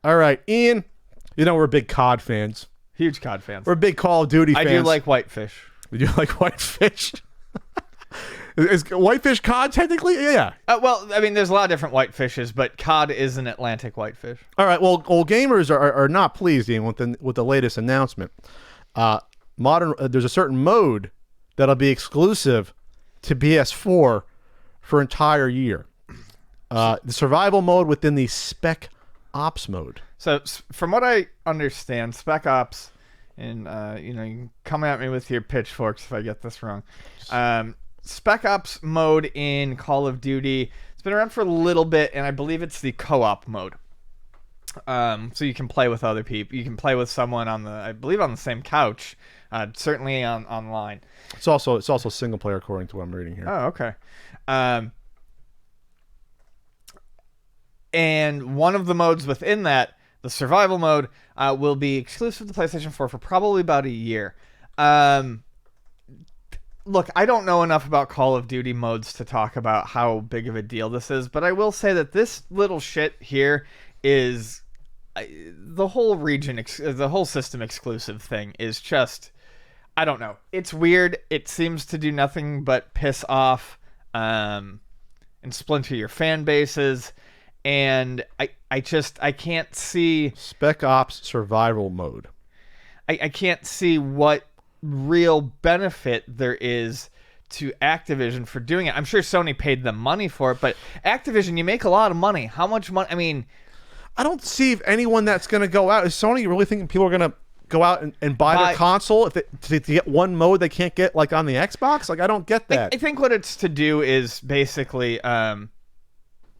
All right, Ian. You know we're big COD fans. Huge COD fans. We're big Call of Duty fans. I do like Whitefish. You like Whitefish? Is Whitefish COD technically? Yeah. Well, I mean, there's a lot of different whitefishes, but COD is an Atlantic whitefish. All right. Well, gamers are not pleased, Ian, with the latest announcement. There's a certain mode that'll be exclusive to PS4 for entire year. The survival mode within the Spec Ops mode. So, from what I understand, Spec Ops, and you can come at me with your pitchforks if I get this wrong. Spec Ops mode in Call of Duty, it's been around for a little bit, and I believe it's the co-op mode. So you can play with other people. You can play with someone on the same couch. Certainly online. It's also single player according to what I'm reading here. Oh, okay. And one of the modes within that, the survival mode, will be exclusive to PlayStation 4 for probably about a year. Look, I don't know enough about Call of Duty modes to talk about how big of a deal this is, but I will say that this little shit here is the whole the whole system exclusive thing is just, I don't know. It's weird. It seems to do nothing but piss off and splinter your fan bases. And I can't see Spec Ops survival mode. I can't see what real benefit there is to Activision for doing it. I'm sure Sony paid them money for it, but Activision, you make a lot of money. How much money? I mean, I don't see if anyone that's going to go out. Is Sony really thinking people are going to go out and buy their console if to get one mode they can't get like on the Xbox? Like, I don't get that. I think what it's to do is basically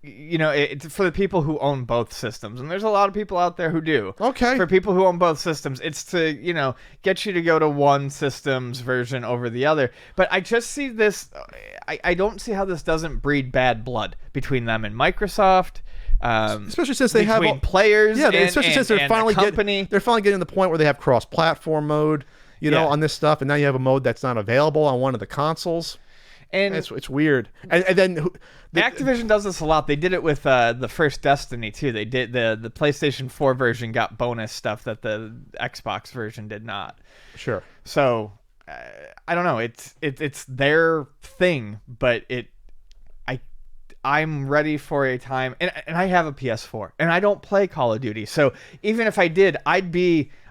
it's for the people who own both systems, and there's a lot of people out there who do. Okay. For people who own both systems, it's to, get you to go to one system's version over the other. But I just see this, I don't see how this doesn't breed bad blood between them and Microsoft. Especially since they have players. Yeah, especially since they're finally getting to the point where they have cross-platform mode, on this stuff, and now you have a mode that's not available on one of the consoles. And it's weird. And then Activision does this a lot. They did it with the first Destiny too. They did the PlayStation 4 version got bonus stuff that the Xbox version did not. Sure. So I don't know. It's their thing, but I'm ready for a time, and I have a PS4, and I don't play Call of Duty. So even if I did, I'd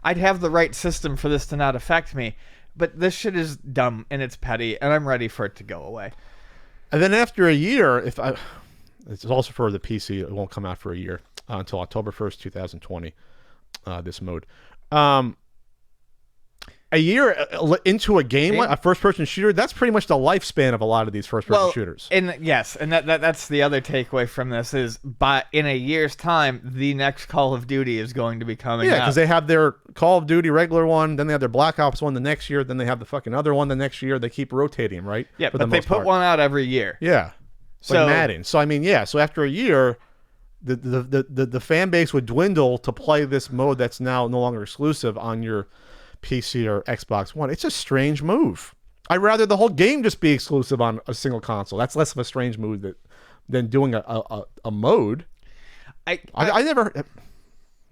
have the right system for this to not affect me. But this shit is dumb and it's petty, and I'm ready for it to go away. And then after a year, it's also for the PC. It won't come out for a year until October 1st, 2020. This mode. A year into a game, a first-person shooter, that's pretty much the lifespan of a lot of these first-person shooters. And yes, and that's the other takeaway from this is, in a year's time, the next Call of Duty is going to be coming out. Yeah, because they have their Call of Duty regular one, then they have their Black Ops one the next year, then they have the fucking other one the next year. They keep rotating them, right? Yeah, but they put one out every year. Yeah, like Madden. So I mean, yeah. So after a year, the fan base would dwindle to play this mode that's now no longer exclusive on your PC or Xbox One. It's a strange move. I'd rather the whole game just be exclusive on a single console. That's less of a strange move than doing a mode. I never.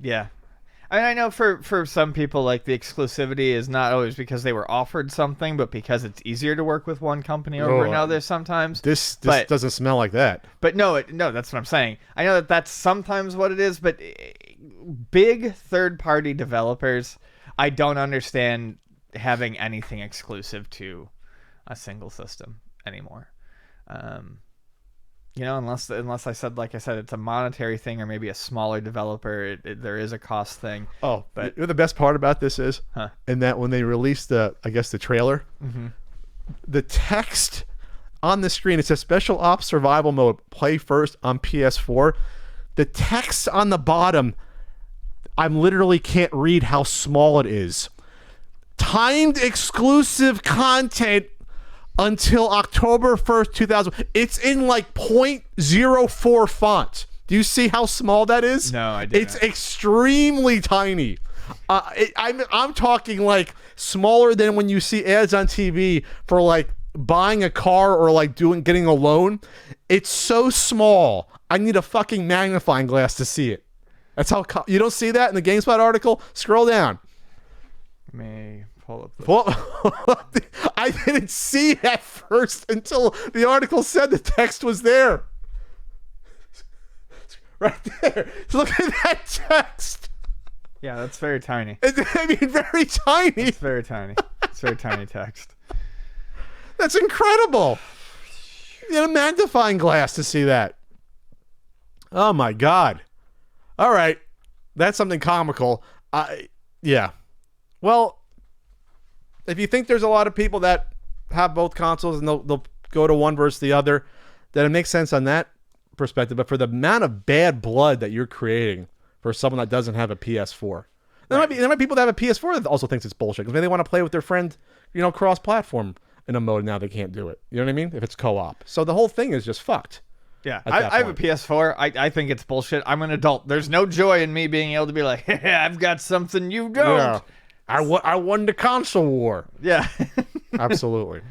Yeah, I know for some people, like, the exclusivity is not always because they were offered something, but because it's easier to work with one company over another sometimes. This doesn't smell like that. But no, that's what I'm saying. I know that's sometimes what it is, but big third-party developers, I don't understand having anything exclusive to a single system anymore. Unless I said, like I said, it's a monetary thing or maybe a smaller developer, there is a cost thing. Oh, but the best part about this is, and that when they released the trailer, the text on the screen, it says Special Ops Survival Mode, play first on PS4. The text on the bottom, I literally can't read how small it is. Timed exclusive content until October 1st, 2000. It's in like 0.04 font. Do you see how small that is? No, I didn't. It's extremely tiny. I'm talking like smaller than when you see ads on TV for like buying a car or like getting a loan. It's so small. I need a fucking magnifying glass to see it. That's how you don't see that in the GameSpot article. Scroll down. May pull up. I didn't see it at first until the article said the text was there. Right there. Look at that text. Yeah, that's very tiny. I mean, very tiny. It's very tiny. It's very tiny text. That's incredible. You need a magnifying glass to see that. Oh my God. All right. That's something comical. Yeah. Well, if you think there's a lot of people that have both consoles and they'll go to one versus the other, then it makes sense on that perspective. But for the amount of bad blood that you're creating for someone that doesn't have a PS4, there might be people that have a PS4 that also thinks it's bullshit because maybe they want to play with their friend, cross-platform in a mode. Now they can't do it. You know what I mean? If it's co-op, so the whole thing is just fucked. Yeah, I have a PS4. I think it's bullshit. I'm an adult. There's no joy in me being able to be like, hey, I've got something you don't. Yeah. I won the console war. Yeah. Absolutely.